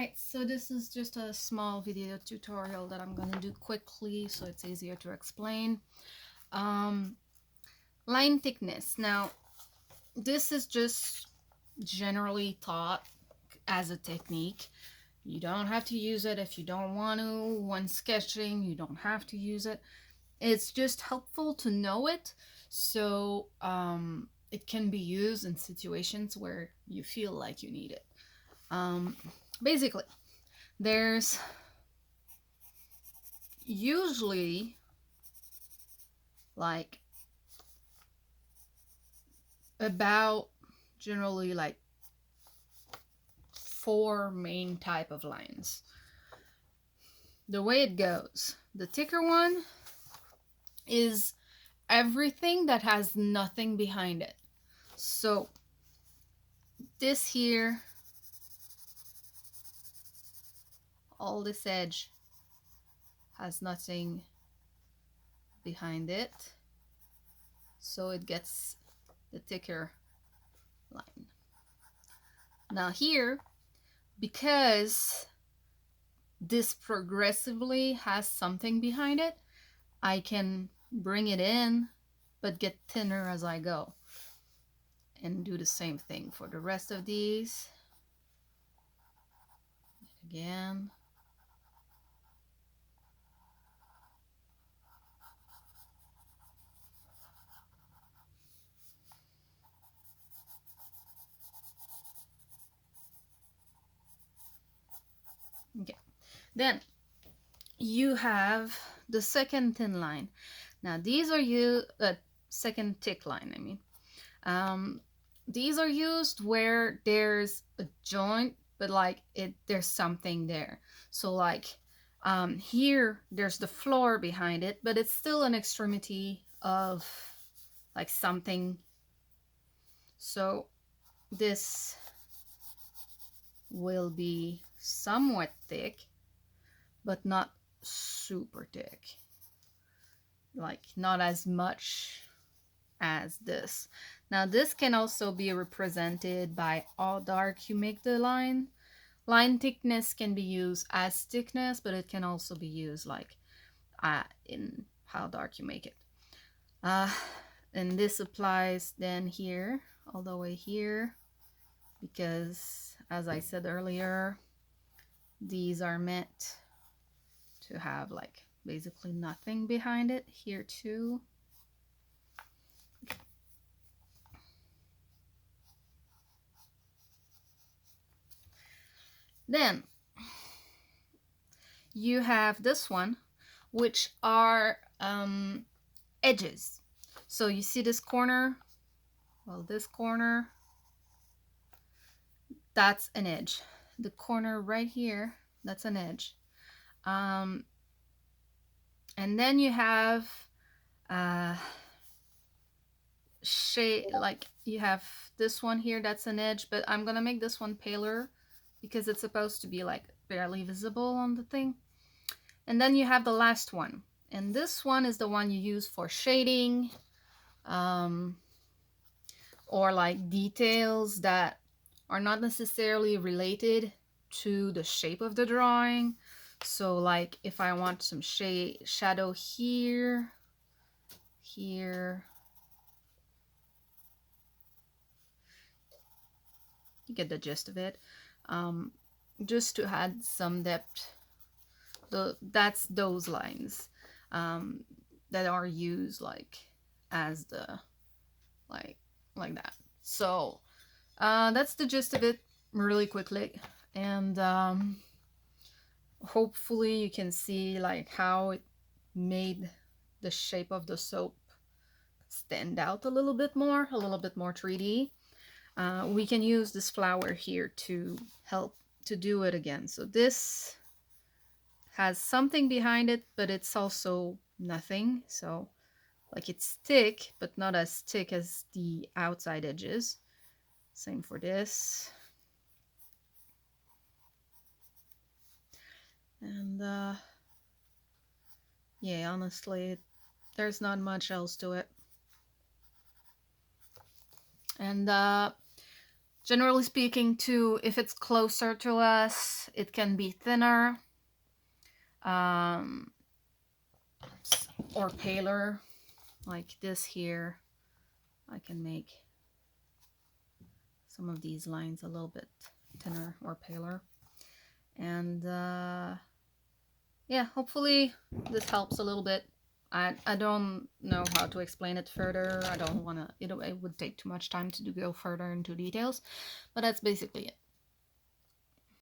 Alright, so this is just a small video tutorial that I'm gonna do quickly so it's easier to explain. Line thickness. Now, this is just generally taught as a technique. You don't have to use it if you don't want to. When sketching, you don't have to use it. It's just helpful to know it so it can be used in situations where you feel like you need it. Basically, there's usually like about generally like 4 main type of lines. The way it goes, the thicker one is everything that has nothing behind it. So this here, all this edge has nothing behind it, so it gets the thicker line. Now here, because this progressively has something behind it, I can bring it in but get thinner as I go, and do the same thing for the rest of these. Again, okay. Then you have the second thin line. Now these are second thick line, I mean. These are used where there's a joint, but like there's something there. So like here there's the floor behind it, but it's still an extremity of like something. So this will be somewhat thick, but not super thick, like not as much as this. Now this can also be represented by how dark you make the line. Line thickness can be used as thickness, but it can also be used like in how dark you make it. And this applies then here, all the way here, because as I said earlier, these are meant to have like basically nothing behind it. Here too. Then you have this one, which are edges. So you see this corner, well, this corner, that's an edge. The corner right here, that's an edge. And then you have shade, like you have this one here, that's an edge, but I'm gonna make this one paler because it's supposed to be like barely visible on the thing. And then you have the last one, and this one is the one you use for shading, or like details that are not necessarily related to the shape of the drawing. So like if I want some shadow here, here, you get the gist of it. Just to add some depth, that's those lines that are used like as the like that. So that's the gist of it really quickly, and hopefully you can see like how it made the shape of the soap stand out a little bit more 3D. We can use this flower here to help to do it again. So this has something behind it, but it's also nothing. So like it's thick, but not as thick as the outside edges. Same for this. And yeah, honestly, there's not much else to it. And Generally speaking, too, if it's closer to us, it can be thinner or paler, like this here. I can make some of these lines a little bit thinner or paler. And yeah, hopefully this helps a little bit. I don't know how to explain it further. I don't want to, it would take too much time to go further into details, but that's basically it.